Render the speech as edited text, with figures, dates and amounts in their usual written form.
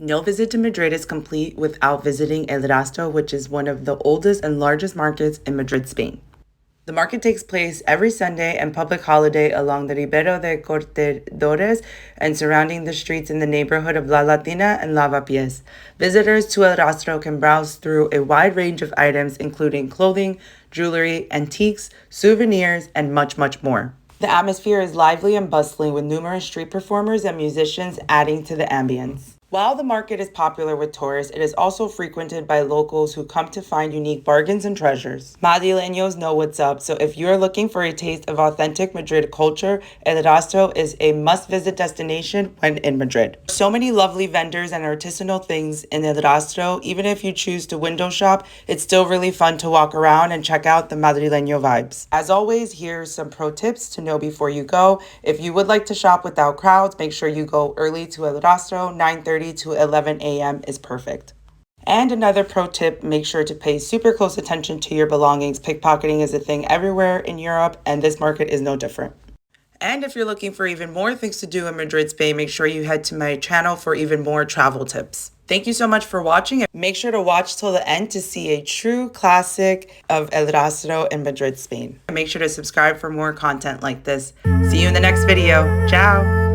No visit to Madrid is complete without visiting El Rastro, which is one of the oldest and largest markets in Madrid, Spain. The market takes place every Sunday and public holiday along the Ribero de Cortedores and surrounding the streets in the neighborhood of La Latina and Lavapiés. Visitors to El Rastro can browse through a wide range of items, including clothing, jewelry, antiques, souvenirs, and much, much more. The atmosphere is lively and bustling with numerous street performers and musicians adding to the ambience. While the market is popular with tourists, it is also frequented by locals who come to find unique bargains and treasures. Madrileños know what's up, so if you're looking for a taste of authentic Madrid culture, El Rastro is a must-visit destination when in Madrid. So many lovely vendors and artisanal things in El Rastro. Even if you choose to window shop, it's still really fun to walk around and check out the Madrileño vibes. As always, here's some pro tips to know before you go. If you would like to shop without crowds, make sure you go early to El Rastro. 9:30 to 11 a.m. is perfect. And another pro tip, make sure to pay super close attention to your belongings. Pickpocketing is a thing everywhere in Europe, and this market is no different. And if you're looking for even more things to do in Madrid, Spain, make sure you head to my channel for even more travel tips. Thank you so much for watching. Make sure to watch till the end to see a true classic of El Rastro in Madrid, Spain. And make sure to subscribe for more content like this. See you in the next video. Ciao!